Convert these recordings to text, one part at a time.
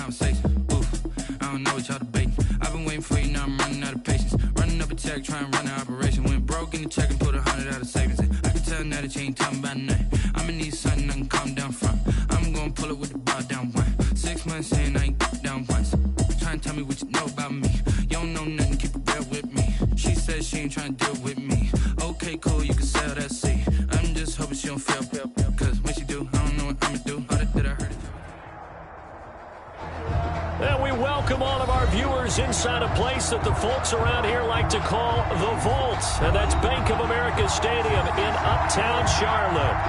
conversation. Ooh, I don't know what y'all debating. I've been waiting for you, now I'm running out of patience. Running up a check, trying to run an operation. Went broke in the check and put 100 out of savings in. I can tell now that you ain't talking about nothing. I'ma need something I can calm down from. I'm gonna pull it with the bar down one. 6 months in, I ain't down once. Trying to tell me what you know about me. You don't know nothing, keep it real with me. She says she ain't trying to deal with me. Okay, cool, you can sell that seat. I'm just hoping she don't feel, cause when she do, I don't know what I'ma do. All that I heard it. And we welcome all of our viewers inside a place that the folks around here like to call the Vault. And that's Bank of America Stadium in Uptown Charlotte.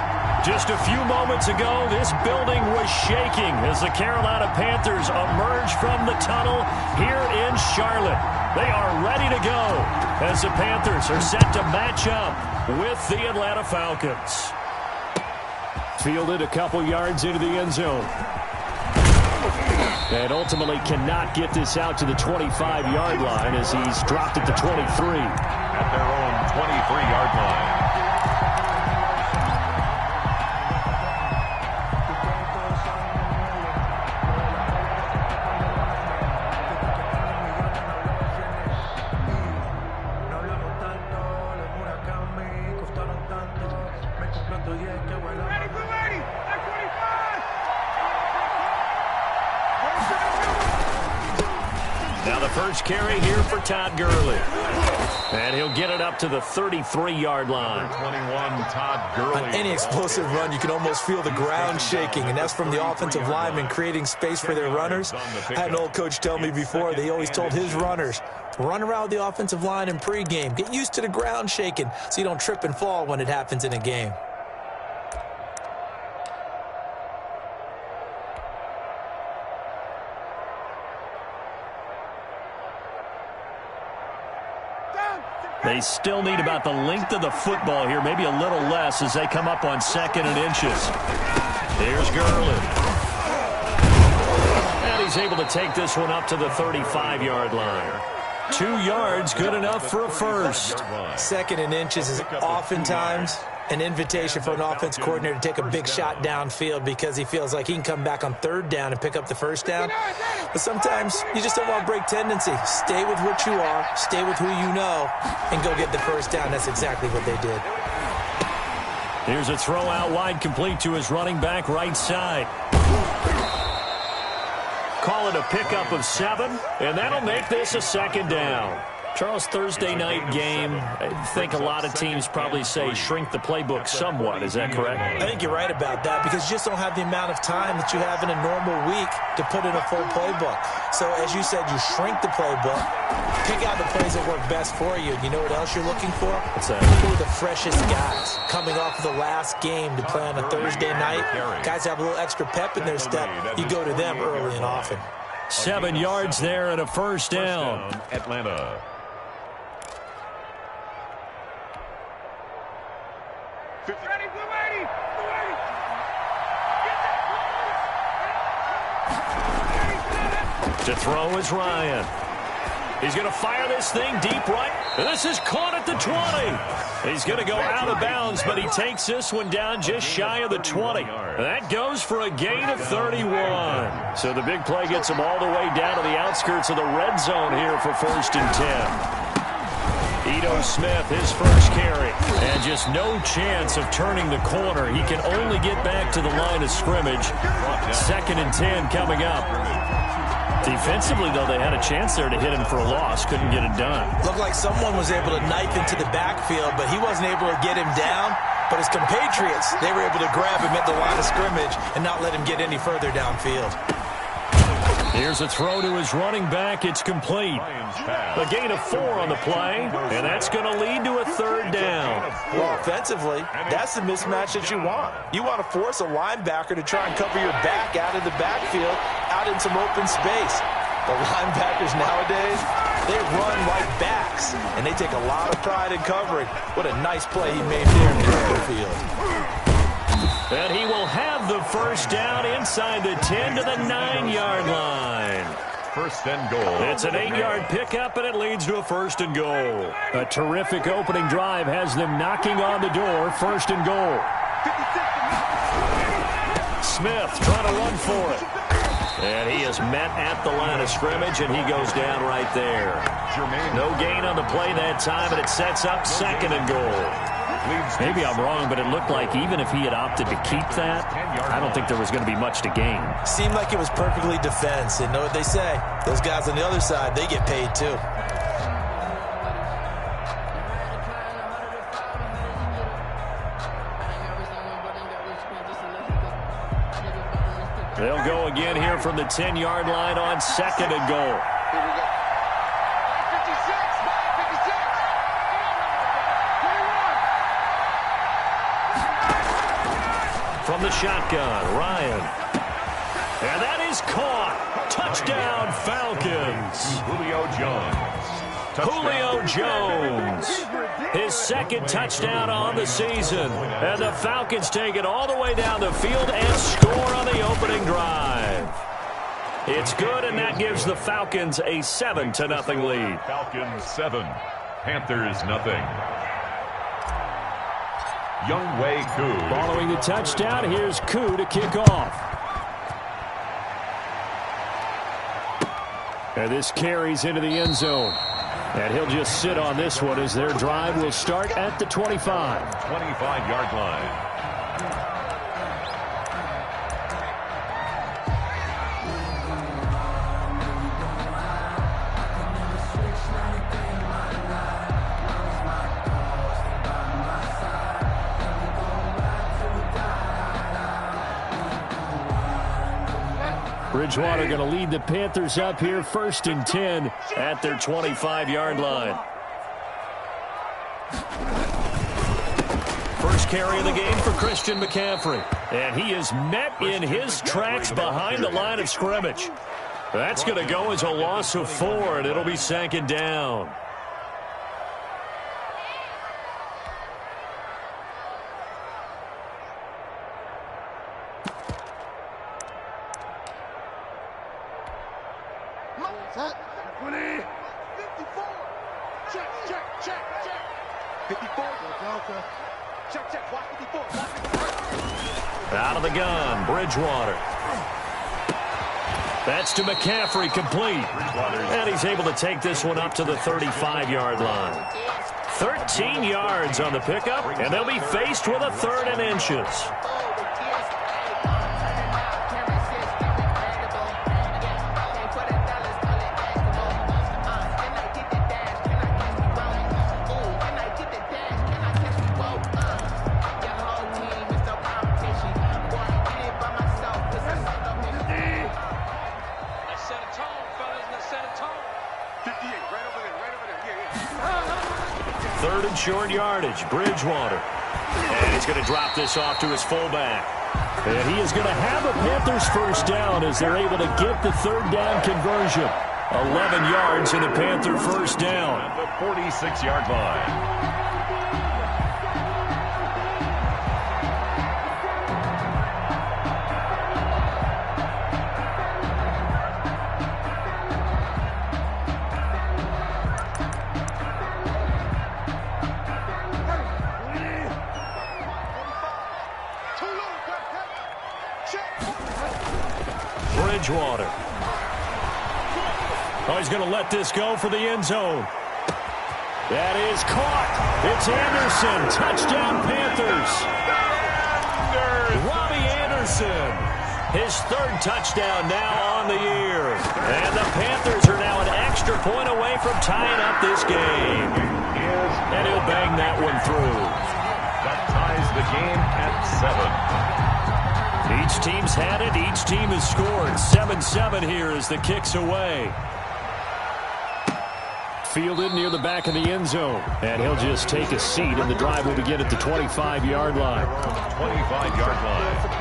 Just a few moments ago, this building was shaking as the Carolina Panthers emerged from the tunnel here in Charlotte. They are ready to go as the Panthers are set to match up with the Atlanta Falcons. Fielded a couple yards into the end zone. And ultimately cannot get this out to the 25-yard line as he's dropped at the 23. At their own 23-yard line. Now the first carry here for Todd Gurley. And he'll get it up to the 33-yard line. 21, Todd Gurley. On any explosive run, you can almost feel the ground shaking, and that's from the offensive linemen creating space for their runners. I had an old coach tell me before, they always told his runners, run around the offensive line in pregame. Get used to the ground shaking so you don't trip and fall when it happens in a game. They still need about the length of the football here, maybe a little less as they come up on 2nd and inches. Here's Gurley. And he's able to take this one up to the 35-yard line. 2 yards, good enough for a first. 2nd and inches is oftentimes an invitation for an offense coordinator to take a big shot downfield because he feels like he can come back on 3rd down and pick up the first down. But sometimes you just don't want to break tendency. Stay with what you are, stay with who you know, and go get the first down. That's exactly what they did. Here's a throw out wide, complete to his running back right side. Call it a pickup of 7, and that'll make this a 2nd down. Charles, Thursday night game, I think a lot of teams probably say shrink the playbook somewhat. Is that correct? I think you're right about that because you just don't have the amount of time that you have in a normal week to put in a full playbook. So, as you said, you shrink the playbook, pick out the plays that work best for you. You know what else you're looking for? What's that? Who are the freshest guys coming off of the last game to play on a Thursday night? Guys have a little extra pep in their step. You go to them early and often. 7 yards there and a first down. Atlanta. To throw is Ryan. He's going to fire this thing deep right. And this is caught at the 20. He's going to go out of bounds, but he takes this one down just shy of the 20. That goes for a gain of 31. So the big play gets him all the way down to the outskirts of the red zone here for 1st and 10. Ito Smith, his first carry. And just no chance of turning the corner. He can only get back to the line of scrimmage. 2nd and 10 coming up. Defensively, though, they had a chance there to hit him for a loss. Couldn't get it done. Looked like someone was able to knife into the backfield, but he wasn't able to get him down. But his compatriots, they were able to grab him at the line of scrimmage and not let him get any further downfield. Here's a throw to his running back. It's complete. A gain of 4 on the play, and that's going to lead to a 3rd down. Well, offensively, that's the mismatch that you want. You want to force a linebacker to try and cover your back out of the backfield, out in some open space. The linebackers nowadays, they run like backs, and they take a lot of pride in covering. What a nice play he made there in the open field. And he will have the first down inside the 10 to the 9-yard line. 1st and goal. It's an 8-yard pickup, and it leads to a 1st and goal. A terrific opening drive has them knocking on the door. 1st and goal. Smith trying to run for it. And he is met at the line of scrimmage, and he goes down right there. No gain on the play that time, and it sets up 2nd and goal. Maybe I'm wrong, but it looked like even if he had opted to keep that, I don't think there was going to be much to gain. Seemed like it was perfectly defense. And know what they say? Those guys on the other side, they get paid too. They'll go again here from the 10-yard line on 2nd and goal. Here we go. 56, 56. From the shotgun, Ryan. And that is caught. Touchdown, Falcons. Julio Jones. Julio Jones, his 2nd touchdown on the season. And the Falcons take it all the way down the field and score on the opening drive. It's good, and that gives the Falcons a 7-0 lead. Falcons 7, Panthers 0. Younghoe Koo. Following the touchdown, here's Koo to kick off. And this carries into the end zone. And he'll just sit on this one as their drive will start at the 25. 25-yard line. Bridgewater going to lead the Panthers up here, 1st and 10 at their 25-yard line. First carry of the game for Christian McCaffrey. And he is met in his tracks behind the line of scrimmage. That's going to go as a loss of 4, and it'll be 2nd down. Set. 20. 54. Check, check, check, check. 54. Check, check. Watch 54. Watch 54. Out of the gun, Bridgewater. That's to McCaffrey, complete. And he's able to take this one up to the 35-yard line. 13 yards on the pickup, and they'll be faced with a 3rd and inches. Short yardage, Bridgewater. And he's going to drop this off to his fullback. And he is going to have a Panthers 1st down as they're able to get the 3rd down conversion. 11 yards in the Panther 1st down. At the 46-yard line. Bridgewater. Oh, he's going to let this go for the end zone. That is caught. It's Anderson. Touchdown, Panthers. Robbie Anderson. His 3rd touchdown now on the year. And the Panthers are now an extra point away from tying up this game. And he'll bang that one through. That ties the game at 7. Each team's had it. Each team has scored. 7-7 here as the kick's away. Fielded near the back of the end zone. And he'll just take a seat, and the drive will begin at the 25-yard line. 25-yard line.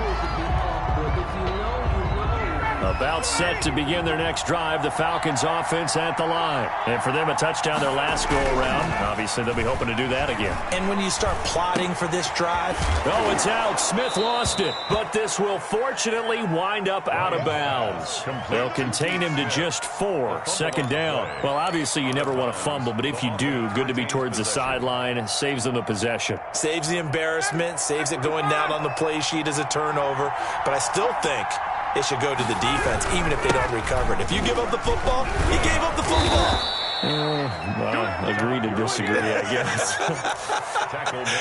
About set to begin their next drive, the Falcons offense at the line. And for them, a touchdown their last go-around. Obviously, they'll be hoping to do that again. And when you start plotting for this drive... Oh, it's out. Smith lost it. But this will fortunately wind up out of bounds. They'll contain him to just 4. 2nd down. Well, obviously, you never want to fumble, but if you do, good to be towards the sideline. Saves them the possession. Saves the embarrassment. Saves it going down on the play sheet as a turnover. But I still think it should go to the defense, even if they don't recover it. If you give up the football, you gave up the football. Agree to disagree, I guess.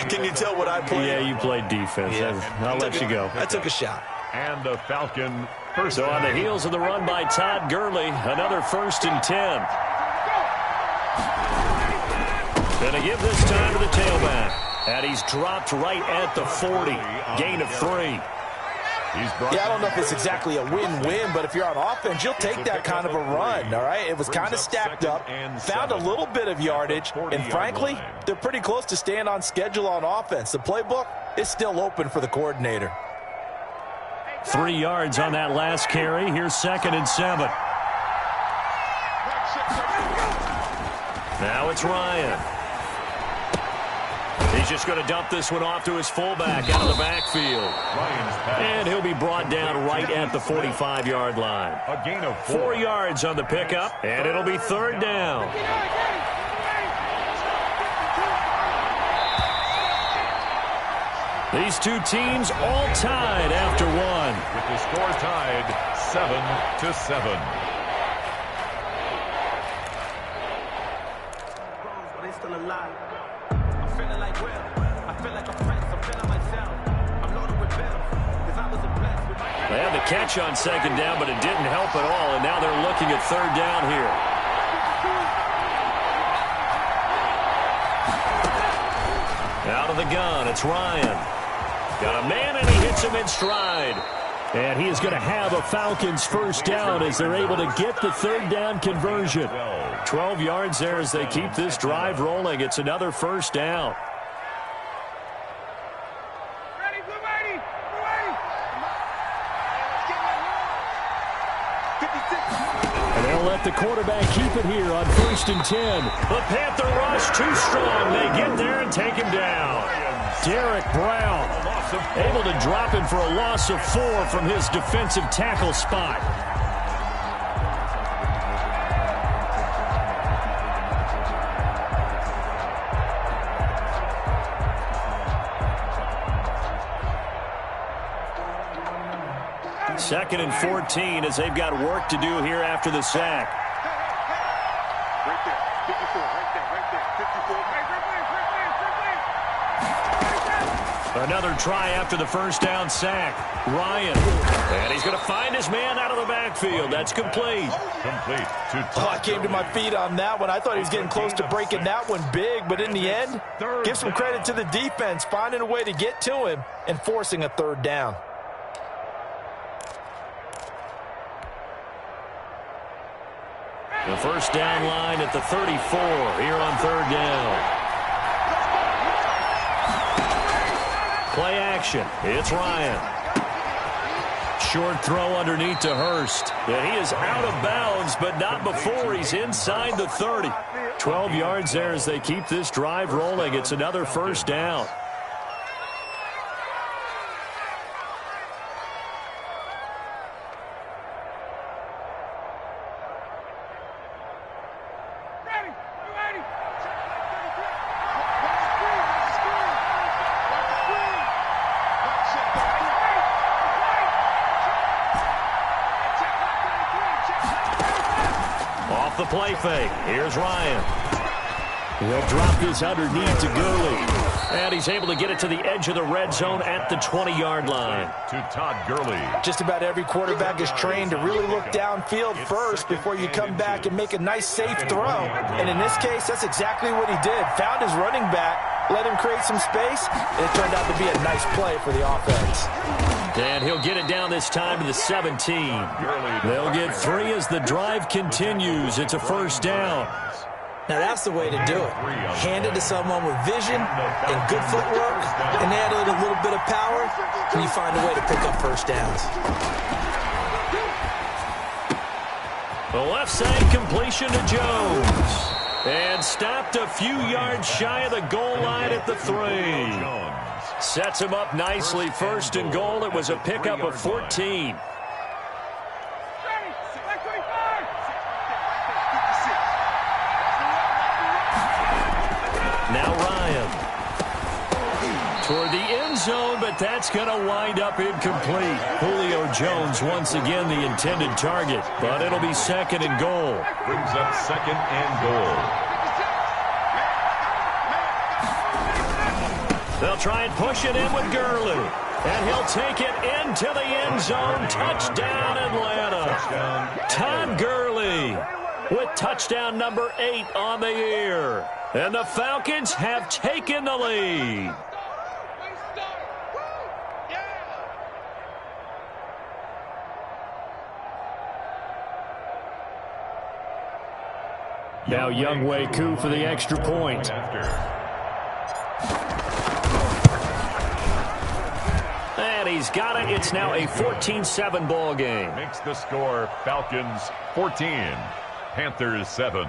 Can you tell what I played? Yeah, you played defense. Yeah. I'll let you go. I took a shot. And the Falcon first. So on the heels of the run by Todd Gurley, another 1st and 10. Going to give this time to the tailback. And he's dropped right at the 40. Gain of 3. Yeah, I don't know if it's exactly a win-win, but if you're on offense, you'll take that kind of a run, all right? It was kind of stacked up, found a little bit of yardage, and frankly, they're pretty close to staying on schedule on offense. The playbook is still open for the coordinator. 3 yards on that last carry. Here's 2nd and 7. Now it's Ryan. He's just going to dump this one off to his fullback out of the backfield. And he'll be brought down right at the 45-yard line. A gain of 4 yards on the pickup, and it'll be 3rd down. These two teams all tied after 1. With the score tied 7-7. They still alive. I'm feeling like Will. I feel like a prince. I'm feeling myself. I'm loaded with bills. Because I was blessed with my... They had the catch on 2nd down, but it didn't help at all, and now they're looking at 3rd down here. Out of the gun, it's Ryan. Got a man, and he hits him in stride. And he is going to have a Falcons 1st down as they're able to get the 3rd down conversion. 12 yards there as they keep this drive rolling. It's another 1st down. And they'll let the quarterback keep it here on 1st and 10. The Panther rush too strong. They get there and take him down. Derek Brown able to drop him for a loss of 4 from his defensive tackle spot. Second and 14 as they've got work to do here after the sack. Right there. 54. Right there. 54. Another try after the 1st down sack. Ryan. And he's going to find his man out of the backfield. That's complete. Complete to I came to my feet on that one. I thought he was getting close to breaking that one big, but in the end, give some credit to the defense, finding a way to get to him and forcing a 3rd down. The 1st down line at the 34 here on 3rd down. Play action. It's Ryan. Short throw underneath to Hurst. And he is out of bounds, but not before he's inside the 30. 12 yards there as they keep this drive rolling. It's another 1st down. The play fake. Here's Ryan. He'll drop this underneath to Gurley. And he's able to get it to the edge of the red zone at the 20-yard line. To Todd Gurley. Just about every quarterback is trained to really look downfield first before you come back and make a nice, safe throw. And in this case, that's exactly what he did. Found his running back, let him create some space, and it turned out to be a nice play for the offense. And he'll get it down this time to the 17. They'll get 3 as the drive continues. It's a 1st down. Now that's the way to do it. Hand it to someone with vision and good footwork, and add a little bit of power, and you find a way to pick up 1st downs. The left side completion to Jones. And stopped a few yards shy of the goal line at the 3. Sets him up nicely. 1st and goal. It was a pickup of 14. Now Ryan. Toward the end zone, but that's going to wind up incomplete. Julio Jones once again the intended target, but it'll be second and goal. Brings up second and goal. They'll try and push it in with Gurley. And he'll take it into the end zone. Touchdown, Atlanta. Todd Gurley with touchdown number 8 on the year. And the Falcons have taken the lead. Now Younghoe for the extra point. And he's got it. It's now a 14-7 ball game. Makes the score Falcons 14, Panthers 7.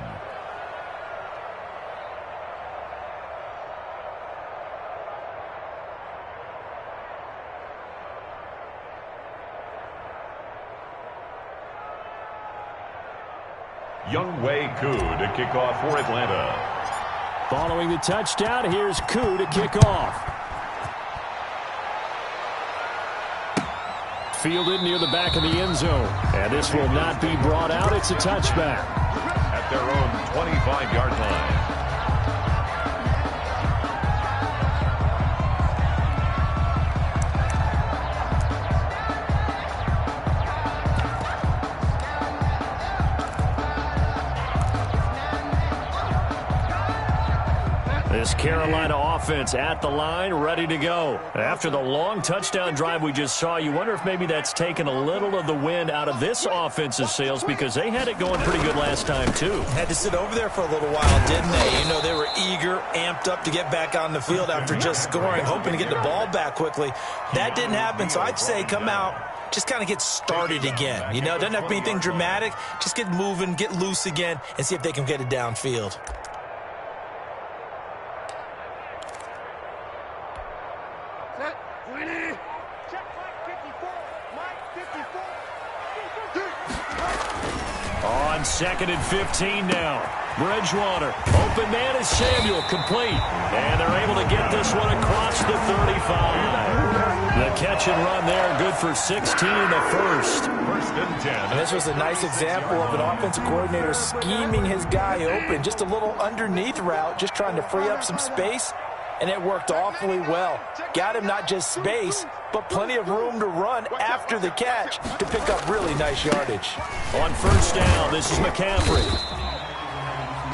Younghoe to kick off for Atlanta. Following the touchdown, here's Koo to kick off. Fielded near the back of the end zone. And this will not be brought out. It's a touchback. At their own 25-yard line. This Carolina offense at the line, ready to go. After the long touchdown drive we just saw, you wonder if maybe that's taken a little of the wind out of this offensive sails because they had it going pretty good last time, too. Had to sit over there for a little while, didn't they? You know, they were eager, amped up to get back on the field after just scoring, hoping to get the ball back quickly. That didn't happen, so I'd say come out, just kind of get started again. You know, it doesn't have to be anything dramatic. Just get moving, get loose again, and see if they can get it downfield. On 2nd and 15 now. Bridgewater. Open man is Samuel. Complete. And they're able to get this one across the 35. The catch and run there. Good for 16 in the first. First and 10. And this was a nice example of an offensive coordinator scheming his guy open. Just a little underneath route, just trying to free up some space. And it worked awfully well. Got him not just space, but plenty of room to run after the catch to pick up really nice yardage. On first down, this is McCaffrey.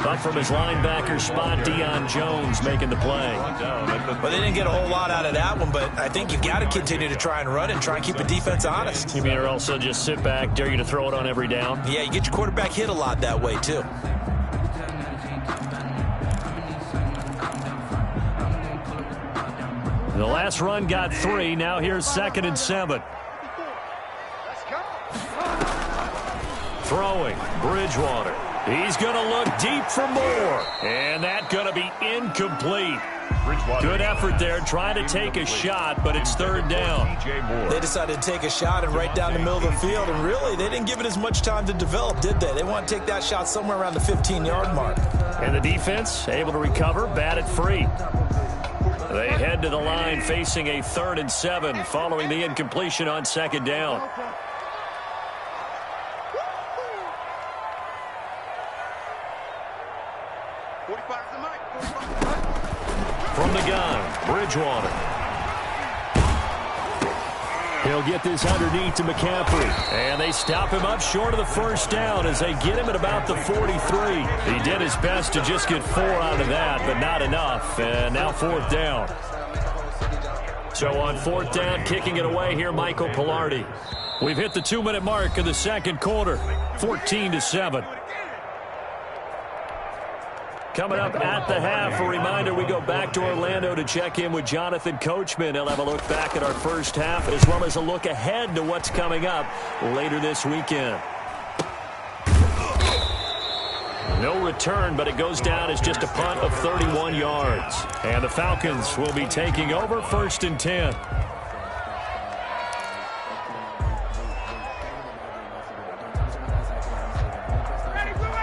But from his linebacker spot, Deion Jones making the play. Well, they didn't get a whole lot out of that one, but I think you've got to continue to try and run and try and keep the defense honest. You mean or also just sit back, dare you to throw it on every down? Yeah, you get your quarterback hit a lot that way, too. The last run got 3. Now here's 2nd and 7. Throwing. Bridgewater. He's going to look deep for more. And that's going to be incomplete. Good effort there trying to take a shot, but it's 3rd down. They decided to take a shot and right down the middle of the field, and really they didn't give it as much time to develop, did they? They want to take that shot somewhere around the 15-yard mark. And the defense able to recover, bat it free. They head to the line facing a 3rd and 7 following the incompletion on 2nd down. From the gun, Bridgewater. He'll get this underneath to McCaffrey. And they stop him up short of the first down as they get him at about the 43. He did his best to just get 4 out of that, but not enough. And now 4th down. So on 4th down, kicking it away here, Michael Pilardi. We've hit the 2-minute mark of the second quarter, 14-7. Coming up at the half, a reminder, we go back to Orlando to check in with Jonathan Coachman. He'll have a look back at our first half as well as a look ahead to what's coming up later this weekend. No return, but it goes down as just a punt of 31 yards. And the Falcons will be taking over 1st and 10.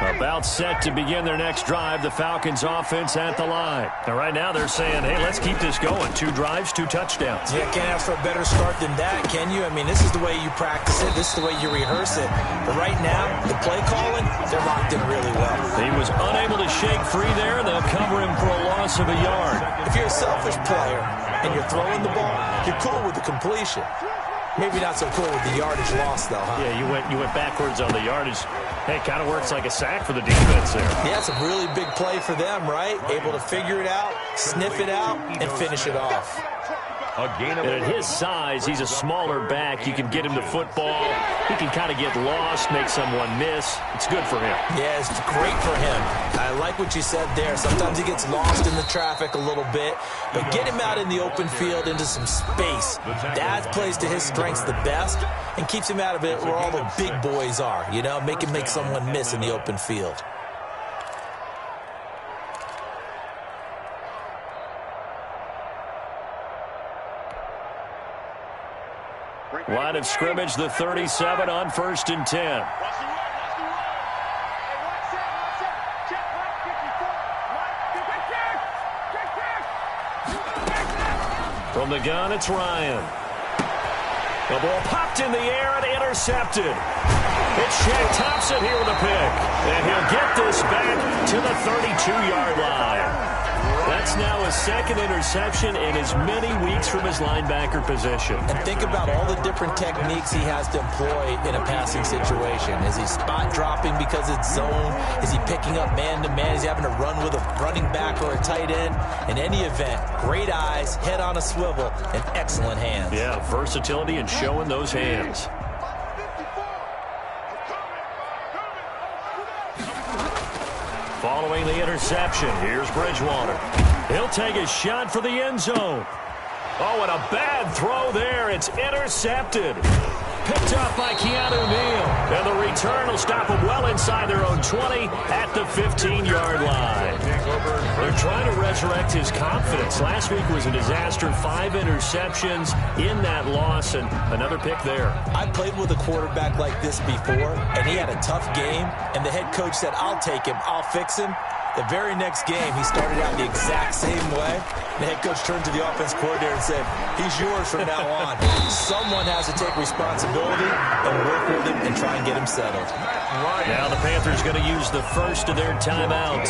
About set to begin their next drive, the Falcons offense at the line. And right now they're saying, hey, let's keep this going. 2 drives, 2 touchdowns. Yeah, can't ask for a better start than that, can you? I mean, this is the way you practice it. This is the way you rehearse it. But right now, the play calling, they're locked in really well. He was unable to shake free there. They'll cover him for a loss of a yard. If you're a selfish player and you're throwing the ball, you're cool with the completion. Maybe not so cool with the yardage loss, though, huh? Yeah, you went backwards on the yardage. Hey, it kind of works like a sack for the defense there. Yeah, it's a really big play for them, right? Able to figure it out, sniff it out, and finish it off. And at his size, he's a smaller back. You can get him the football. He can kind of get lost, make someone miss. It's good for him. Yeah, it's great for him. I like what you said there. Sometimes he gets lost in the traffic a little bit, but get him out in the open field into some space. That plays to his strengths the best and keeps him out of it where all the big boys are, you know, make him make someone miss in the open field. Line of scrimmage, the 37 on 1st and 10. From the gun, it's Ryan. The ball popped in the air and intercepted. It's Shaq Thompson here with a pick. And he'll get this back to the 32-yard line. That's now his 2nd interception in as many weeks from his linebacker position. And think about all the different techniques he has to employ in a passing situation. Is he spot dropping because it's zone? Is he picking up man-to-man? Is he having to run with a running back or a tight end? In any event, great eyes, head on a swivel, and excellent hands. Yeah, versatility and showing those hands. Following the interception, here's Bridgewater. He'll take a shot for the end zone. Oh, and a bad throw there. It's intercepted. Picked up by Keanu Neal. And the return will stop them well inside their own 20 at the 15-yard line. They're trying to resurrect his confidence. Last week was a disaster. 5 interceptions in that loss, and another pick there. I played with a quarterback like this before, and he had a tough game, and the head coach said, I'll take him, I'll fix him. The very next game, he started out the exact same way. The head coach turned to the offense coordinator and said, he's yours from now on. Someone has to take responsibility and work with him and try and get him settled. Now the Panthers going to use the first of their timeouts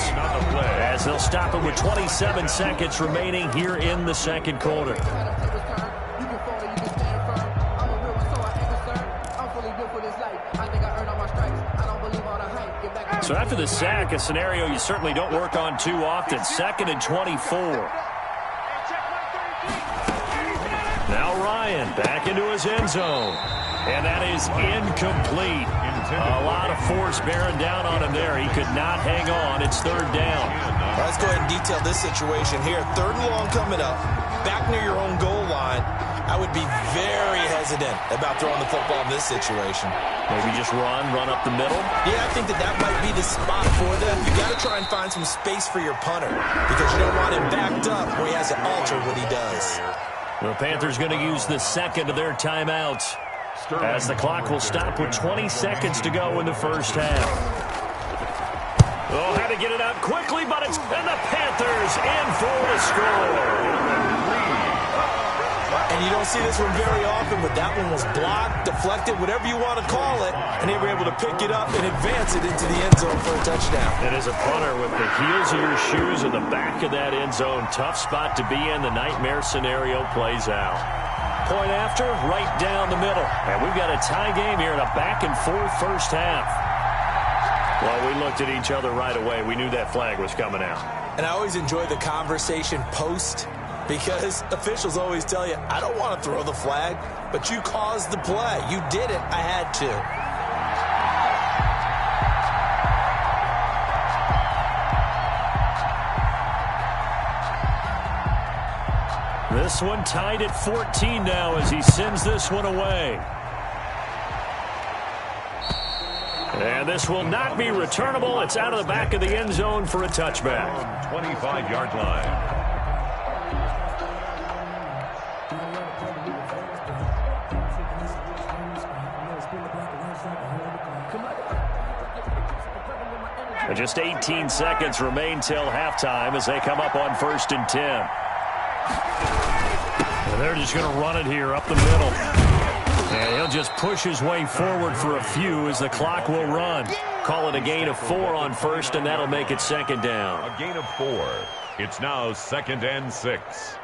as they'll stop it with 27 seconds remaining here in the 2nd quarter. So after the sack, a scenario you certainly don't work on too often. 2nd and 24. Now Ryan back into his end zone. And that is incomplete. A lot of force bearing down on him there. He could not hang on. It's 3rd down. Let's go ahead and detail this situation here. 3rd and long coming up. Back near your own goal line. I would be very hesitant about throwing the football in this situation. Maybe just run up the middle? Yeah, I think that might be the spot for them. You got to try and find some space for your punter because you don't want him backed up where he has to alter what he does. The Panthers going to use the 2nd of their timeouts as the clock will stop with 20 seconds to go in the 1st half. Oh, had to get it out quickly, but it's... And the Panthers in for the score. And you don't see this one very often, but that one was blocked, deflected, whatever you want to call it, and they were able to pick it up and advance it into the end zone for a touchdown. And as a punter with the heels of your shoes in the back of that end zone, tough spot to be in. The nightmare scenario plays out. Point after, right down the middle. And we've got a tie game here in a back-and-forth 1st half. Well, we looked at each other right away. We knew that flag was coming out. And I always enjoy the conversation post because officials always tell you, I don't want to throw the flag, but you caused the play. You did it. I had to. This one tied at 14 now as he sends this one away. And this will not be returnable. It's out of the back of the end zone for a touchback. 25-yard line. And just 18 seconds remain till halftime as they come up on 1st and 10. And they're just going to run it here up the middle. And he'll just push his way forward for a few as the clock will run. Call it a gain of 4 on 1st, and that'll make it 2nd down. A gain of 4. It's now 2nd and 6.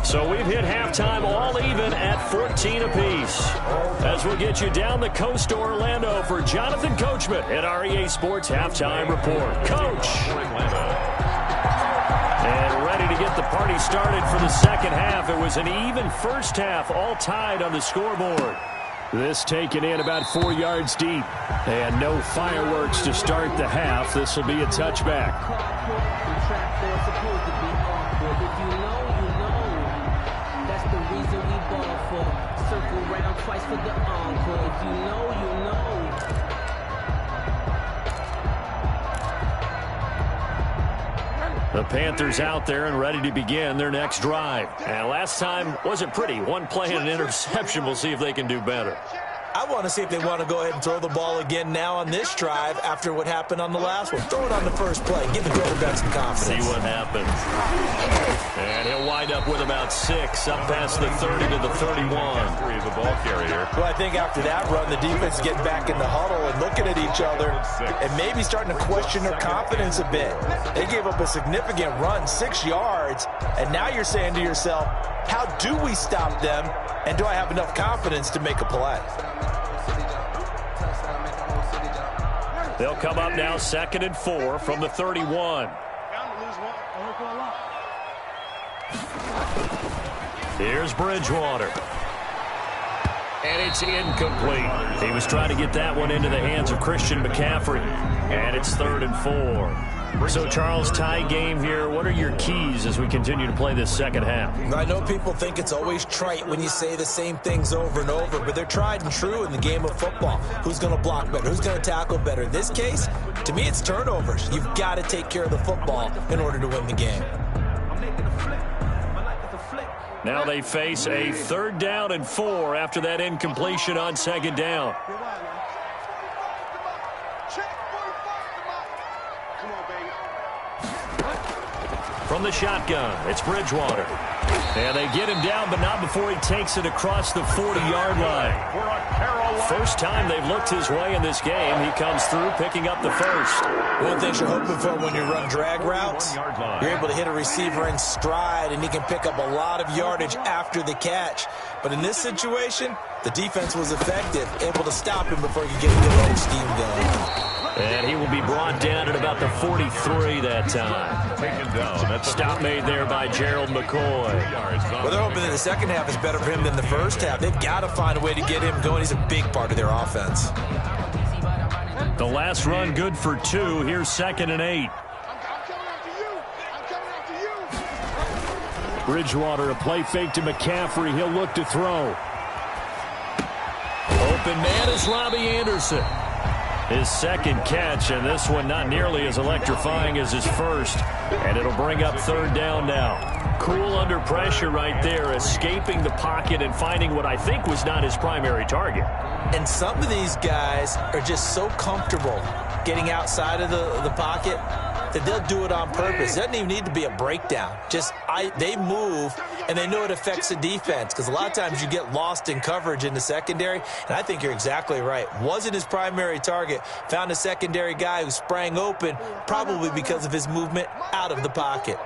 So we've hit halftime all even at 14 apiece. As we'll get you down the coast to Orlando for Jonathan Coachman at our EA Sports Halftime Report. Coach! And ready to get the party started for the second half. It was an even first half, all tied on the scoreboard. This taken in about 4 yards deep. And no fireworks to start the half. This will be a touchback. For the encore, if you know, you know. The Panthers out there and ready to begin their next drive. And last time wasn't pretty. One play and an interception. We'll see if they can do better. I want to see if they want to go ahead and throw the ball again now on this drive after what happened on the last one. Throw it on the first play. Give the quarterback some confidence. See what happens. And he'll wind up with about 6 up past the 30 to the 31. The ball carrier. Well, I think after that run, the defense is getting back in the huddle and looking at each other and maybe starting to question their confidence a bit. They gave up a significant run, 6 yards, and now you're saying to yourself, how do we stop them, and do I have enough confidence to make a play? They'll come up now 2nd and 4 from the 31. Here's Bridgewater. And it's incomplete. He was trying to get that one into the hands of Christian McCaffrey. And it's 3rd and 4. So, Charles, tie game here. What are your keys as we continue to play this second half? I know people think it's always trite when you say the same things over and over, but they're tried and true in the game of football. Who's going to block better? Who's going to tackle better? In this case, to me, it's turnovers. You've got to take care of the football in order to win the game. Now they face a 3rd down and 4 after that incompletion on 2nd down. From the shotgun, it's Bridgewater. And they get him down, but not before he takes it across the 40-yard line. First time they've looked his way in this game. He comes through, picking up the first. One of the things you're hoping for when you run drag routes, you're able to hit a receiver in stride, and he can pick up a lot of yardage after the catch. But in this situation, the defense was effective, able to stop him before he could get a good old scheme going. And he will be brought down at about the 43 that time. Taken down. That's Stop made there by Gerald McCoy. Well, they're hoping that the second half is better for him than the first half. They've got to find a way to get him going. He's a big part of their offense. The last run good for 2. Here's 2nd and 8. Bridgewater, a play fake to McCaffrey. He'll look to throw. Open man is Robbie Anderson. His second catch, and this one not nearly as electrifying as his first. And it'll bring up 3rd down now. Cool under pressure right there, escaping the pocket and finding what I think was not his primary target. And some of these guys are just so comfortable getting outside of the pocket that they'll do it on purpose. It doesn't even need to be a breakdown. They move, and they know it affects the defense, because a lot of times you get lost in coverage in the secondary, and I think you're exactly right. Wasn't his primary target. Found a secondary guy who sprang open, probably because of his movement out of the pocket.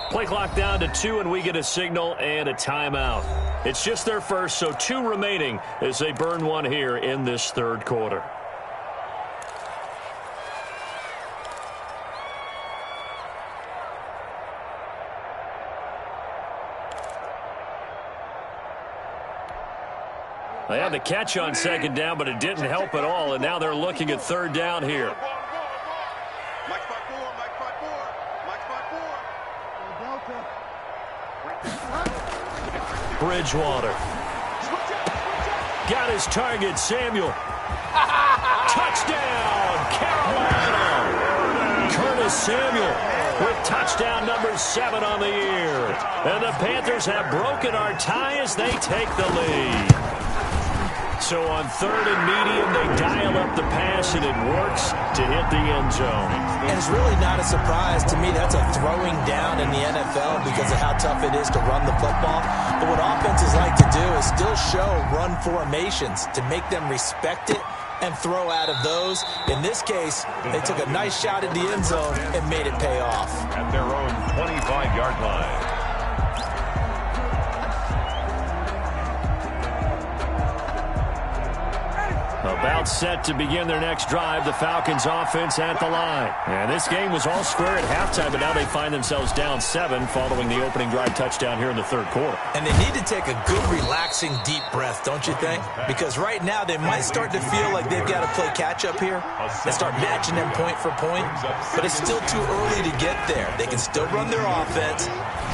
Play clock down to 2, and we get a signal and a timeout. It's just their first, so 2 remaining as they burn one here in this 3rd quarter. They had the catch on 2nd down, but it didn't help at all, and now they're looking at 3rd down here. Bridgewater. Got his target, Samuel. Touchdown, Carolina. Curtis Samuel with touchdown number 7 on the year. And the Panthers have broken our tie as they take the lead. So on 3rd and medium, they dial up the pass, and it works to hit the end zone. And it's really not a surprise to me. That's a throwing down in the NFL because of how tough it is to run the football. But what offenses like to do is still show run formations to make them respect it and throw out of those. In this case, they took a nice shot at the end zone and made it pay off. At their own 25-yard line. About set to begin their next drive, the Falcons offense at the line. And this game was all square at halftime, but now they find themselves down 7 following the opening drive touchdown here in the 3rd quarter. And they need to take a good, relaxing, deep breath, don't you think? Because right now they might start to feel like they've got to play catch-up here and start matching them point for point. But it's still too early to get there. They can still run their offense.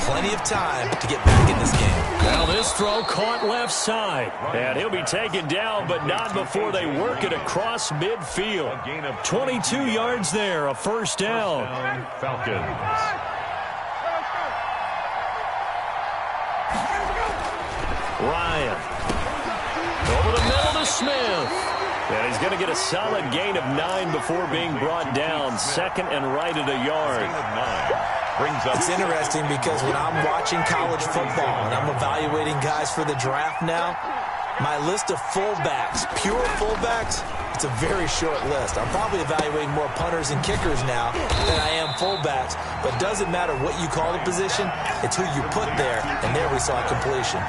Plenty of time to get back in this game. Now this throw caught left side. And he'll be taken down, but not before they work it across midfield. 22 yards there, a first down. Falcons. Ryan. Over the middle to Smith. And he's going to get a solid gain of 9 before being brought down. 2nd and right at a yard. It's interesting because when I'm watching college football and I'm evaluating guys for the draft now, my list of fullbacks, pure fullbacks, it's a very short list. I'm probably evaluating more punters and kickers now than I am fullbacks, but it doesn't matter what you call the position, it's who you put there, and there we saw completion.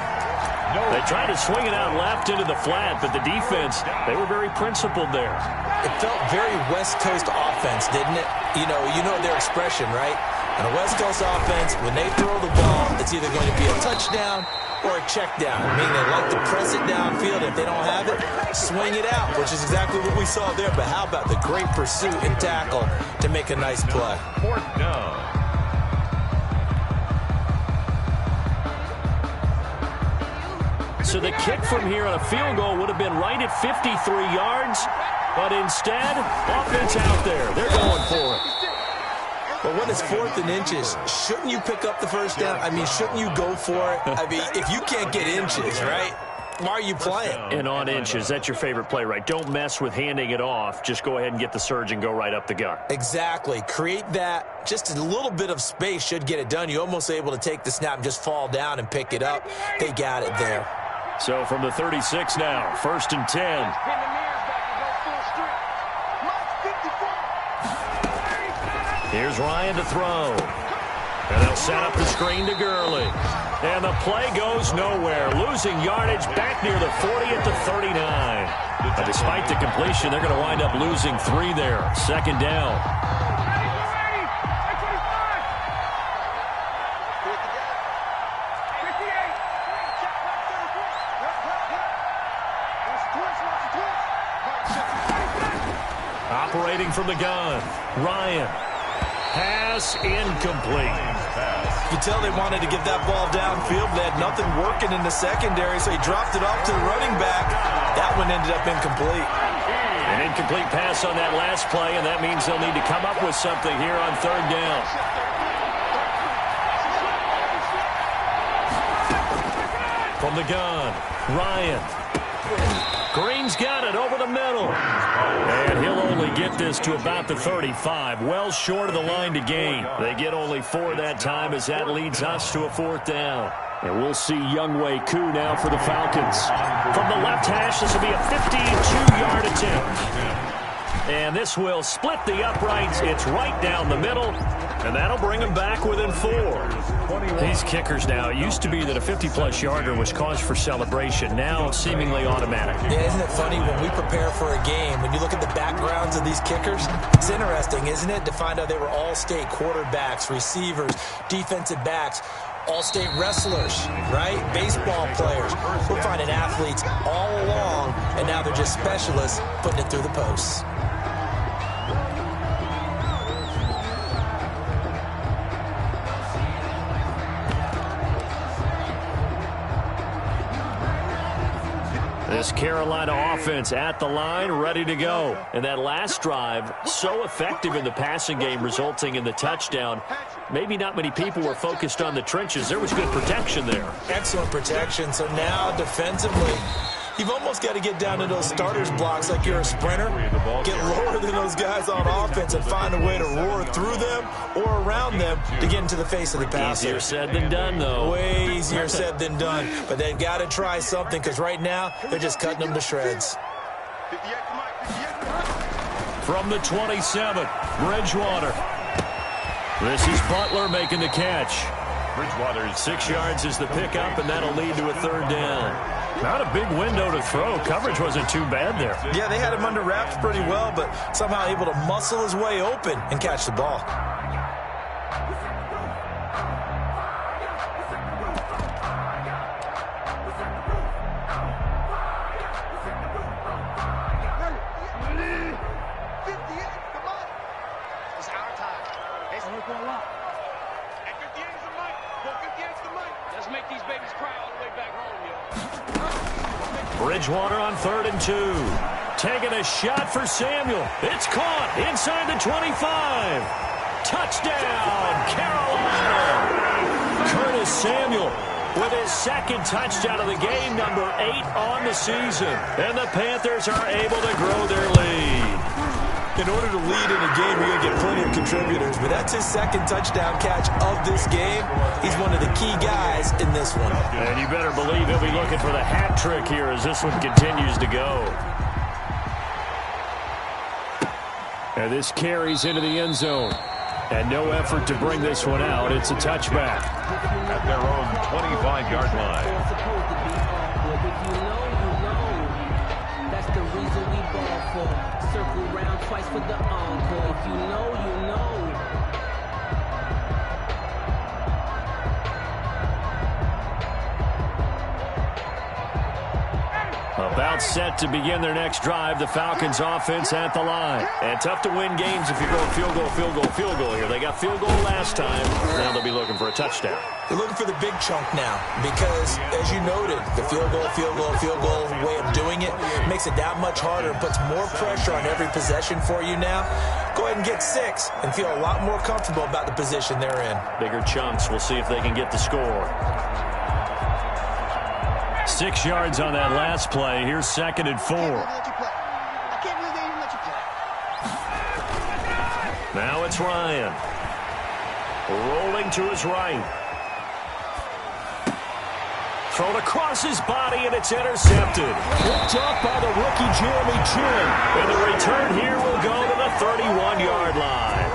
They tried to swing it out left into the flat, but the defense, they were very principled there. It felt very West Coast offense, didn't it? You know their expression, right? On a West Coast offense, when they throw the ball, it's either going to be a touchdown or a check down. Meaning they like to press it downfield. If they don't have it, swing it out, which is exactly what we saw there. But how about the great pursuit and tackle to make a nice play? 4th down. So the kick from here on a field goal would have been right at 53 yards, but instead, offense out there. They're going for it. But when it's 4th and inches, shouldn't you pick up the first down? I mean, shouldn't you go for it? I mean, if you can't get inches, right, why are you playing? And on inches, that's your favorite play, right? Don't mess with handing it off. Just go ahead and get the surge and go right up the gut. Exactly. Create that. Just a little bit of space should get it done. You're almost able to take the snap and just fall down and pick it up. They got it there. So from the 36 now, 1st and 10. Here's Ryan to throw. And they'll set up the screen to Gurley. And the play goes nowhere. Losing yardage back near the 40 at the 39. But despite the completion, they're going to wind up losing 3 there. 2nd down. Operating from the gun, Ryan. Pass incomplete. You can tell they wanted to get that ball downfield. They had nothing working in the secondary, so he dropped it off to the running back. That one ended up incomplete. An incomplete pass on that last play, and that means they'll need to come up with something here on 3rd down. From the gun, Ryan. Green's got it over the middle. And he'll only get this to about the 35. Well short of the line to gain. They get only 4 that time as that leads us to a 4th down. And we'll see Younghoe Koo now for the Falcons. From the left hash, this will be a 52-yard attempt. And this will split the uprights. It's right down the middle. And that'll bring them back within 4. These kickers now, it used to be that a 50-plus yarder was cause for celebration. Now seemingly automatic. Yeah, isn't it funny when we prepare for a game, when you look at the backgrounds of these kickers, it's interesting, isn't it, to find out they were all-state quarterbacks, receivers, defensive backs, all-state wrestlers, right? Baseball players. We're finding athletes all along, and now they're just specialists putting it through the posts. This Carolina offense at the line, ready to go. And that last drive, so effective in the passing game, resulting in the touchdown. Maybe not many people were focused on the trenches. There was good protection there. Excellent protection. So now defensively, you've almost got to get down to those starters blocks like you're a sprinter. Get lower than those guys on offense and find a way to roar through them or around them to get into the face of the passer. Easier said than done, though. Way easier said than done. But they've got to try something because right now they're just cutting them to shreds. From the 27, Bridgewater. This is Butler making the catch. Bridgewater's 6 yards is the pickup, and that'll lead to a third down. Not a big window to throw. Coverage wasn't too bad there. Yeah, they had him under wraps pretty well, but somehow able to muscle his way open and catch the ball. Bridgewater on 3rd and 2. Taking a shot for Samuel. It's caught inside the 25. Touchdown, Carolina. Curtis Samuel with his second touchdown of the game, number 8 on the season. And the Panthers are able to grow their lead. In order to lead in a game, you're going to get plenty of contributors, but that's his second touchdown catch of this game. He's one of the key guys in this one. And you better believe he'll be looking for the hat trick here as this one continues to go. And this carries into the end zone. And no effort to bring this one out. It's a touchback. at their own 25-yard line. That's the reason we ball for. Circle round twice for the encore. If you know, you know. About set to begin their next drive, the Falcons offense at the line. And tough to win games if you go field goal, field goal, field goal here. They got field goal last time. Now they'll be looking for a touchdown. They're looking for the big chunk now because, as you noted, the field goal way of doing it makes it that much harder and puts more pressure on every possession for you now. Go ahead and get 6 and feel a lot more comfortable about the position they're in. Bigger chunks. We'll see if they can get the score. 6 yards on that last play. Here's 2nd and 4. Now it's Ryan. Rolling to his right. Thrown across his body, and it's intercepted. Picked up by the rookie Jeremy Chin. And the return here will go to the 31-yard line.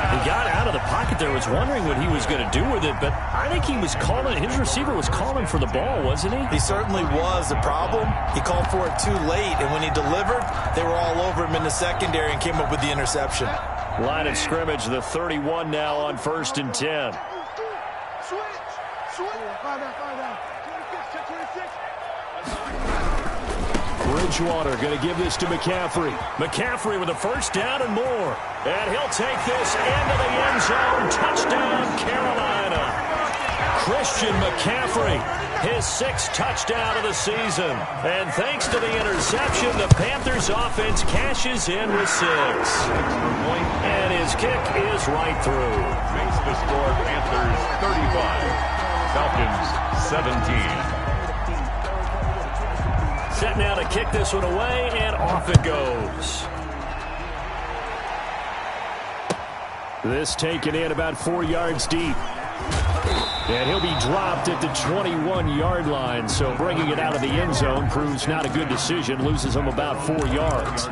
He got out of the pocket there, was wondering what he was going to do with it, but I think he was calling, his receiver was calling for the ball, wasn't he? He certainly was. The problem, he called for it too late, and when he delivered, they were all over him in the secondary and came up with the interception. Line of scrimmage, the 31 now on 1st and 10. Bridgewater going to give this to McCaffrey. McCaffrey with a first down and more. And he'll take this into the end zone. Touchdown, Carolina. Christian McCaffrey, his 6th touchdown of the season. And thanks to the interception, the Panthers offense cashes in with 6. And his kick is right through. Makes the score Panthers 35, Falcons 17. Set now to kick this one away, and off it goes. This taken in about 4 yards deep. And he'll be dropped at the 21-yard line, so bringing it out of the end zone proves not a good decision. Loses him about 4 yards.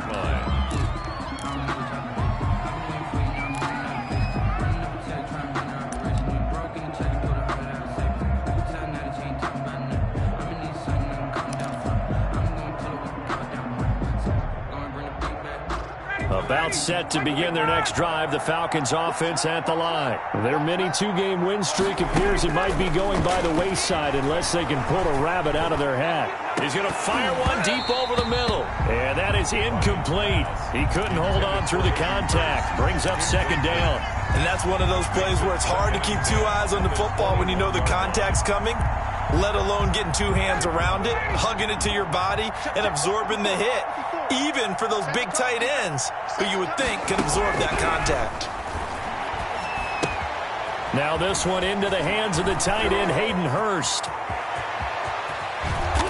About set to begin their next drive, the Falcons offense at the line. Their mini 2-game win streak appears it might be going by the wayside unless they can pull a rabbit out of their hat. He's going to fire one deep over the middle. And that is incomplete. He couldn't hold on through the contact. Brings up 2nd down. And that's one of those plays where it's hard to keep 2 eyes on the football when you know the contact's coming. let alone getting two hands around it, hugging it to your body, and absorbing the hit, even for those big tight ends who you would think can absorb that contact. Now this one into the hands of the tight end, Hayden Hurst.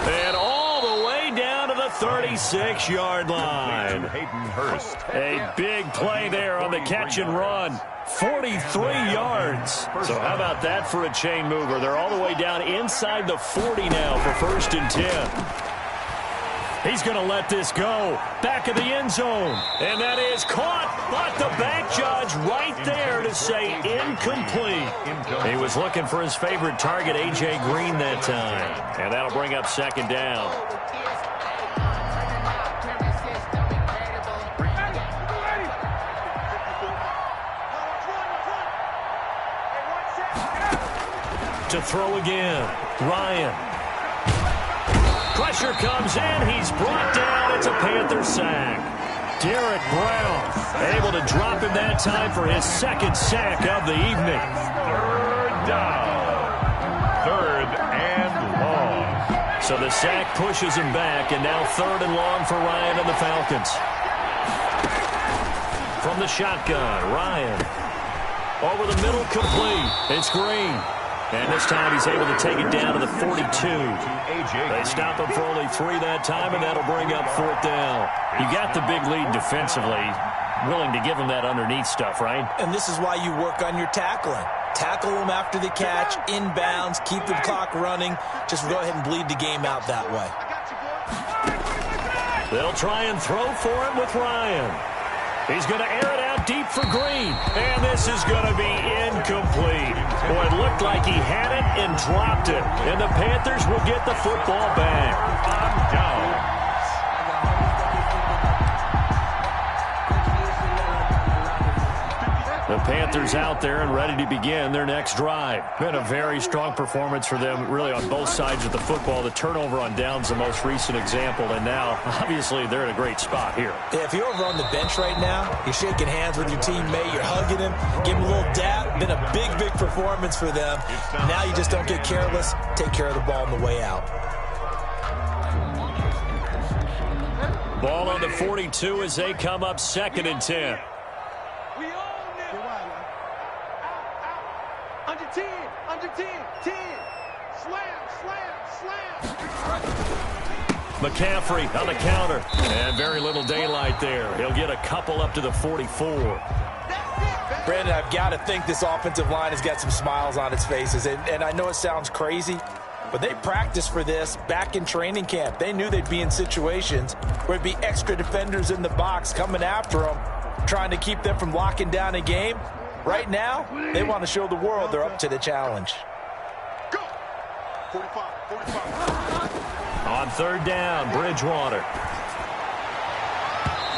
And all the way down to the 36-yard line. Hayden Hurst. A big play there on the catch and run. 43 yards. So how about that for a chain mover? They're all the way down inside the 40 now for 1st and 10. He's going to let this go. Back of the end zone. And that is caught. But the back judge right there to say incomplete. He was looking for his favorite target, A.J. Green, that time. And that'll bring up 2nd down. To throw again. Ryan. Pressure comes in. He's brought down. It's a Panther sack. Derek Brown able to drop him that time for his 2nd sack of the evening. 3rd down. 3rd and long. So the sack pushes him back, and now 3rd and long for Ryan and the Falcons. From the shotgun, Ryan. Over the middle, complete. It's Green. And this time he's able to take it down to the 42. They stop him for only 3 that time, and that'll bring up 4th down. You got the big lead defensively. Willing to give him that underneath stuff, right? And this is why you work on your tackling. Tackle him after the catch, inbounds, keep the clock running. Just go ahead and bleed the game out that way. They'll try and throw for it with Ryan. He's going to air it out deep for Green. And this is going to be incomplete. Boy, it looked like he had it and dropped it. And the Panthers will get the football back. On down. The Panthers out there and ready to begin their next drive. Been a very strong performance for them, really, on both sides of the football. The turnover on downs, the most recent example, and now, obviously, they're in a great spot here. Yeah, if you're over on the bench right now, you're shaking hands with your teammate, you're hugging him, give him a little dap. Been a big, big performance for them. Now you just don't get careless. Take care of the ball on the way out. Ball on the 42 as they come up 2nd and 10. Under 10, 10. Slam. McCaffrey on the counter. And very little daylight there. He'll get a couple up to the 44. Brandon, I've got to think this offensive line has got some smiles on its faces. And I know it sounds crazy, but they practiced for this back in training camp. They knew they'd be in situations where there'd be extra defenders in the box coming after them, trying to keep them from locking down a game. Right now, they want to show the world they're up to the challenge. Go. 45. On 3rd down, Bridgewater.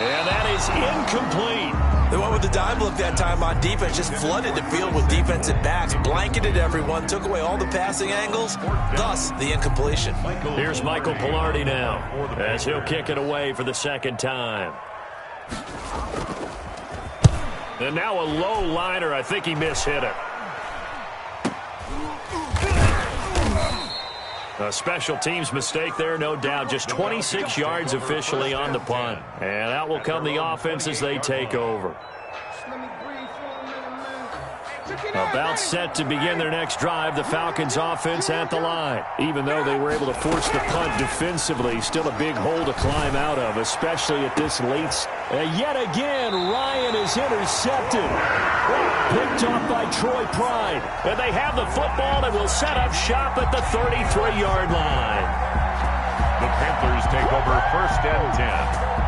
And that is incomplete. They went with the dime look that time on defense, just flooded the field with defensive backs, blanketed everyone, took away all the passing angles, thus the incompletion. Here's Michael Pilardi now, as he'll kick it away for the 2nd time. And now a low liner. I think he mishit it. A special teams mistake there, no doubt. Just 26 yards officially on the punt. And out will come the offense as they take over. About set to begin their next drive, the Falcons offense at the line. Even though they were able to force the punt defensively, still a big hole to climb out of, especially at this late. Yet again, Ryan is intercepted. Picked off by Troy Pride. And they have the football and will set up shop at the 33-yard line. The Panthers take over 1st and 10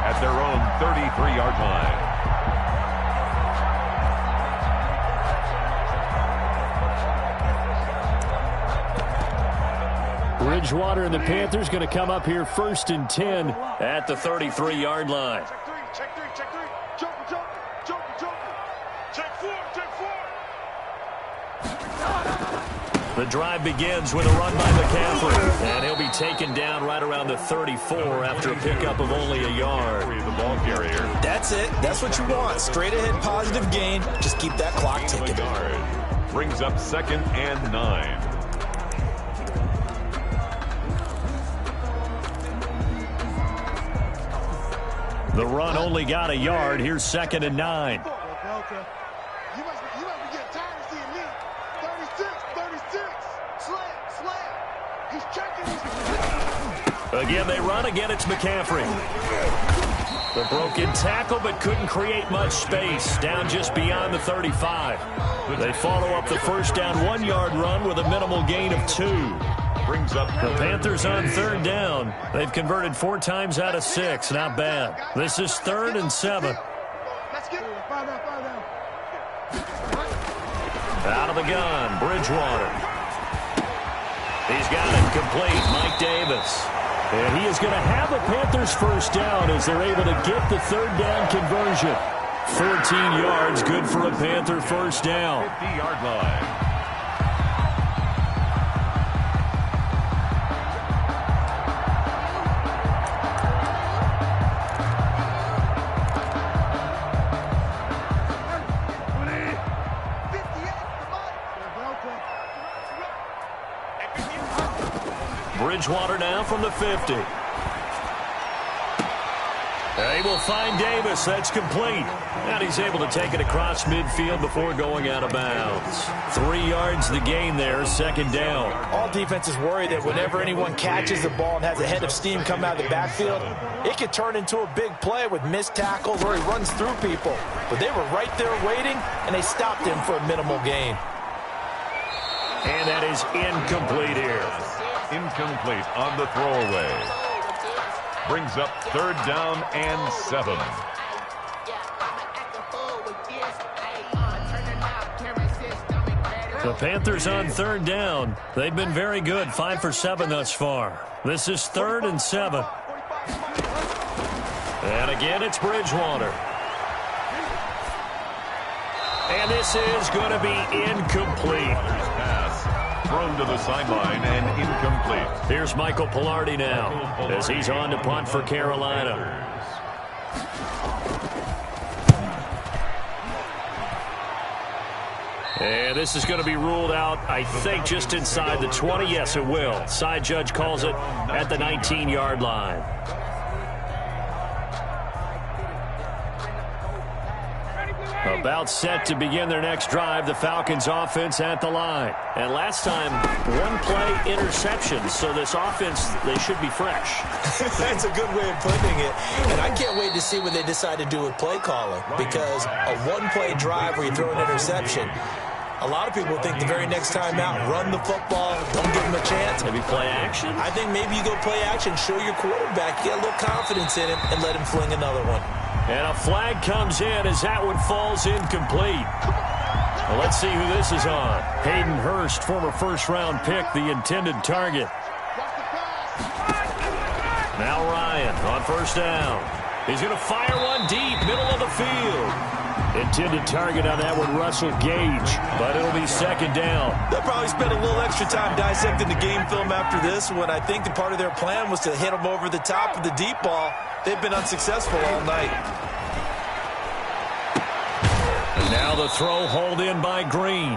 at their own 33-yard line. Bridgewater and the Panthers going to come up here 1st and 10 at the 33-yard line. Check three. Joker. Check four. The drive begins with a run by McCaffrey. And he'll be taken down right around the 34 after a pickup of only a yard. The ball carrier. That's it. That's what you want. Straight ahead positive gain. Just keep that clock ticking. Brings up 2nd and 9. The run only got a yard. Here's 2nd and 9. You must be getting tired of seeing me. 36. Slam. He's checking. Again, they run. Again, it's McCaffrey. The broken tackle, but couldn't create much space. Down just beyond the 35. They follow up the first down 1-yard run with a minimal gain of 2. Brings up The Panthers on 3rd down. They've converted 4 times out of 6. Not bad. This is 3rd and 7. Let's get it. Find out. Out of the gun, Bridgewater. He's got it complete. Mike Davis. And he is going to have the Panthers first down as they're able to get the 3rd down conversion. 14 yards, good for a Panther first down. 50-yard line. Bridgewater now from the 50. They will find Davis. That's complete. And he's able to take it across midfield before going out of bounds. 3 yards the gain there, 2nd down. All defenses worry that whenever anyone catches the ball and has a head of steam come out of the backfield, it could turn into a big play with missed tackles or he runs through people. But they were right there waiting, and they stopped him for a minimal gain. And that is incomplete here. Incomplete on the throwaway. Brings up 3rd down and 7. The Panthers on 3rd down. They've been very good, 5 for 7 thus far. This is 3rd and 7. And again, it's Bridgewater. And this is going to be incomplete. Pass thrown to the sideline and incomplete. Here's Michael Pilardi now as he's on to punt for Carolina. And this is going to be ruled out, I think, just inside the 20. Yes, it will. Side judge calls it at the 19-yard line. About set to begin their next drive, the Falcons offense at the line. And last time, 1-play interception, so this offense, they should be fresh. That's a good way of putting it. And I can't wait to see what they decide to do with play calling, because a 1-play drive where you throw an interception, a lot of people think the very next time out, run the football, don't give them a chance. Maybe play action? I think maybe you go play action, show your quarterback, get a little confidence in him, and let him fling another one. And a flag comes in as that one falls incomplete. Well, let's see who this is on. Hayden Hurst, former first-round pick, the intended target. Now Ryan on first down. He's going to fire one deep, middle of the field. Intended target on that one, Russell Gage, but it'll be 2nd down. They'll probably spend a little extra time dissecting the game film after this when I think the part of their plan was to hit them over the top of the deep ball. They've been unsuccessful all night. And now the throw hauled in by Green.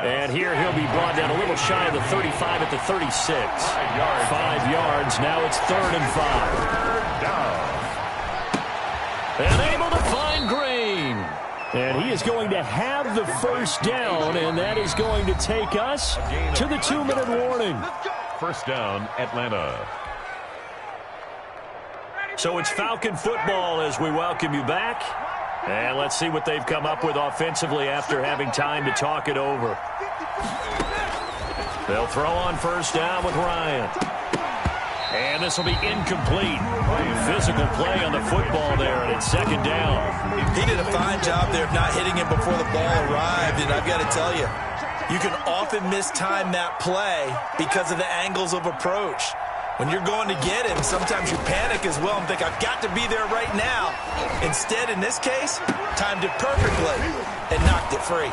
And here he'll be brought down a little shy of the 35 at the 36. 5 yards. Now it's 3rd and 5. And able to find Green. And he is going to have the first down, and that is going to take us to the 2-minute warning. First down, Atlanta. So it's Falcon football as we welcome you back. And let's see what they've come up with offensively after having time to talk it over. They'll throw on first down with Ryan. And this will be incomplete. Physical play on the football there, and it's 2nd down. He did a fine job there of not hitting him before the ball arrived, and I've got to tell you, you can often mistime that play because of the angles of approach. When you're going to get him, sometimes you panic as well and think, I've got to be there right now. Instead, in this case, timed it perfectly and knocked it free.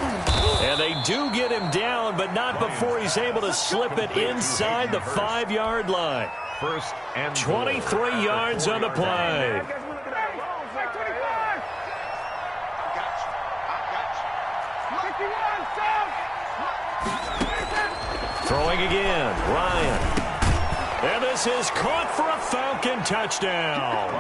And they do get him down, but not before he's able to slip it inside the 5-yard line. First and 23 yards on the play. Throwing again, Ryan. And this is caught for a Falcon touchdown.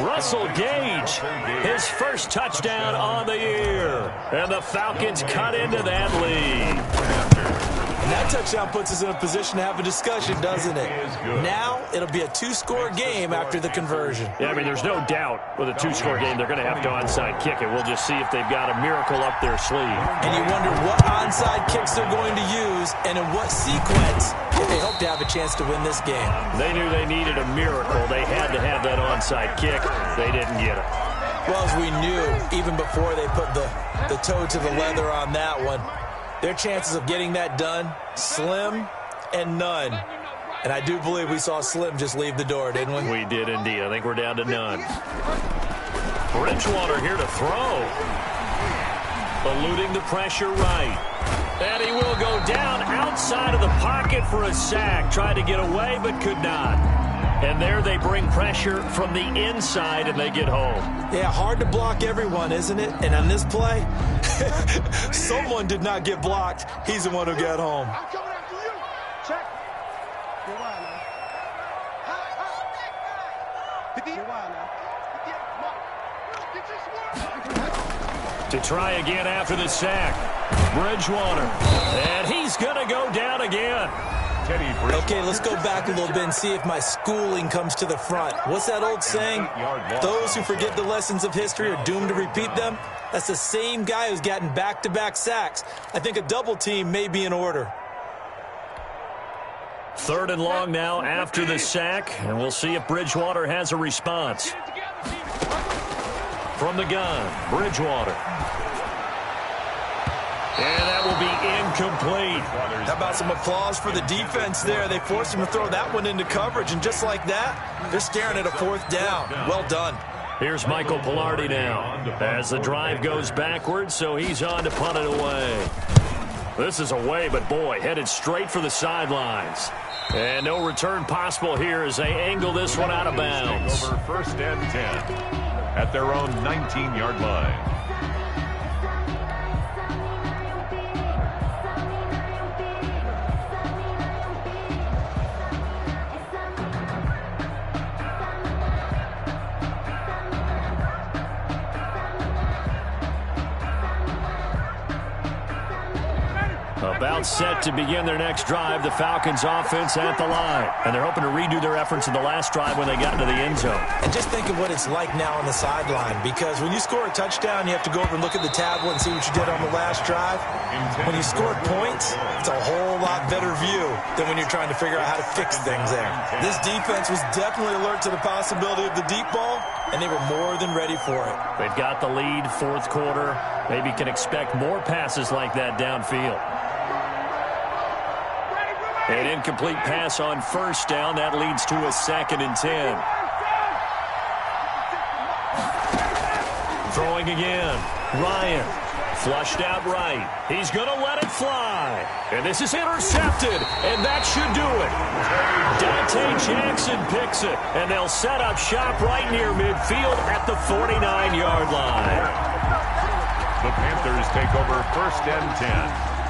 Russell Gage, his first touchdown on the year. And the Falcons cut into that lead. And that touchdown puts us in a position to have a discussion, doesn't it? Now it'll be a 2-score game after the conversion. Yeah, I mean, there's no doubt with a 2-score game they're going to have to onside kick it. We'll just see if they've got a miracle up their sleeve. And you wonder what onside kicks they're going to use and in what sequence if they hope to have a chance to win this game. They knew they needed a miracle. They had to have that onside kick. They didn't get it. Well, as we knew, even before they put the toe to the leather on that one, their chances of getting that done, slim and none. And I do believe we saw Slim just leave the door, didn't we? We did indeed. I think we're down to none. Bridgewater here to throw. Eluding the pressure right. And he will go down outside of the pocket for a sack. Tried to get away but could not. And there they bring pressure from the inside and they get home. Yeah, hard to block everyone, isn't it? And on this play, someone did not get blocked. He's the one who got home. I'm coming after you. Check. You're wild now. To try again after the sack. Bridgewater. And he's going to go down again. Okay, let's go back a little bit and see if my schooling comes to the front. What's that old saying? Those who forget the lessons of history are doomed to repeat them. That's the same guy who's gotten back-to-back sacks. I think a double team may be in order. 3rd and long now after the sack, and we'll see if Bridgewater has a response. From the gun, Bridgewater. And that will be incomplete. How about some applause for the defense there? They forced him to throw that one into coverage, and just like that, they're staring at a 4th down. Well done. Here's Michael Pilardi now as the drive goes backwards, so he's on to punt it away. This is away, but boy, headed straight for the sidelines. And no return possible here as they angle this one out of bounds. Over 1st and 10 at their own 19-yard line. About set to begin their next drive, the Falcons offense at the line. And they're hoping to redo their efforts in the last drive when they got into the end zone. And just think of what it's like now on the sideline, because when you score a touchdown, you have to go over and look at the tablet and see what you did on the last drive. When you scored points, it's a whole lot better view than when you're trying to figure out how to fix things there. This defense was definitely alert to the possibility of the deep ball, and they were more than ready for it. They've got the lead, 4th quarter. Maybe can expect more passes like that downfield. An incomplete pass on 1st down. That leads to a 2nd and 10. Throwing again. Ryan. Flushed out right. He's going to let it fly. And this is intercepted. And that should do it. Dante Jackson picks it. And they'll set up shop right near midfield at the 49-yard line. The Panthers take over 1st and 10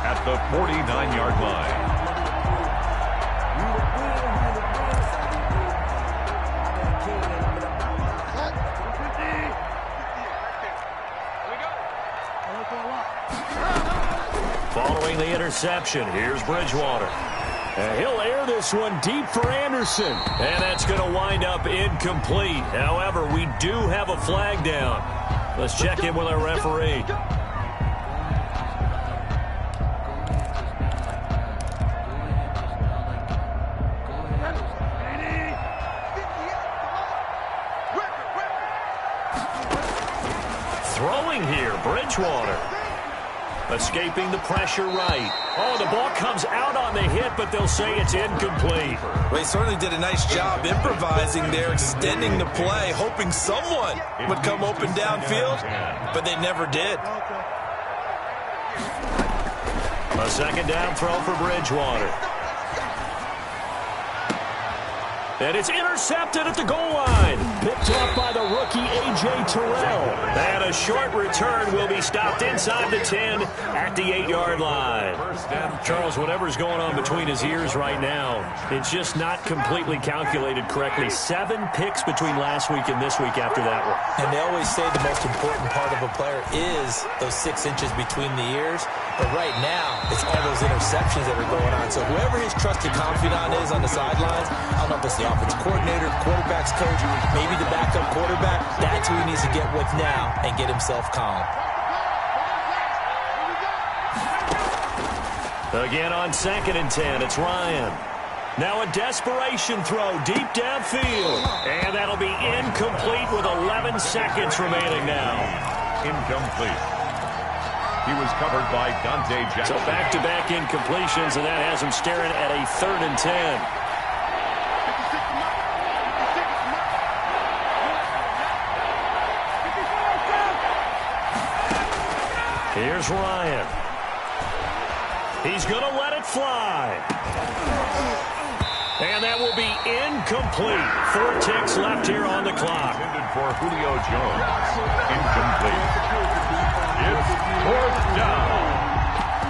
at the 49-yard line. Following the interception, here's Bridgewater. And he'll air this one deep for Anderson. And that's going to wind up incomplete. However, we do have a flag down. Let's check in with our referee. Throwing here, Bridgewater. Escaping the pressure right. Oh, the ball comes out on the hit, but they'll say it's incomplete. Well, he certainly did a nice job improvising there, extending the play, hoping someone would come open downfield, but they never did. A 2nd down throw for Bridgewater. And it's intercepted at the goal line. Picked off by the rookie, A.J. Terrell. And a short return will be stopped inside the 10 at the 8-yard line. Charles, whatever's going on between his ears right now, it's just not completely calculated correctly. 7 picks between last week and this week after that one. And they always say the most important part of a player is those 6 inches between the ears. But right now, it's all those interceptions that are going on. So whoever his trusted confidant is on the sidelines, I don't know if it's the offensive coordinator, quarterback's coach, maybe the backup quarterback, that's who he needs to get with now and get himself calm. Again on 2nd and 10, it's Ryan. Now a desperation throw deep downfield. And that'll be incomplete with 11 seconds remaining now. Incomplete. He was covered by Dante Jackson. So back-to-back incompletions, and that has him staring at a 3rd and 10. Here's Ryan. He's going to let it fly. And that will be incomplete. 4 ticks left here on the clock. Intended for Julio Jones. Incomplete. It's 4th down.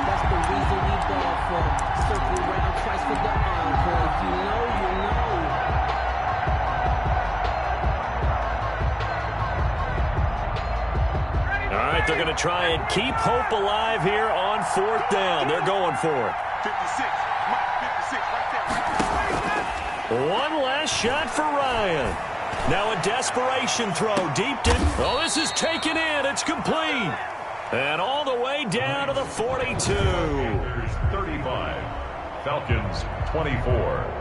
That's the reason we ball for. Circle round twice for the encore. If you know, you know. All right, they're going to try and keep hope alive here on 4th down. They're going for it. 56. Mike, 56 right there. One last shot for Ryan. Now a desperation throw deep down. Oh, this is taken in. It's complete. And all the way down to the 42. 35. Falcons 24.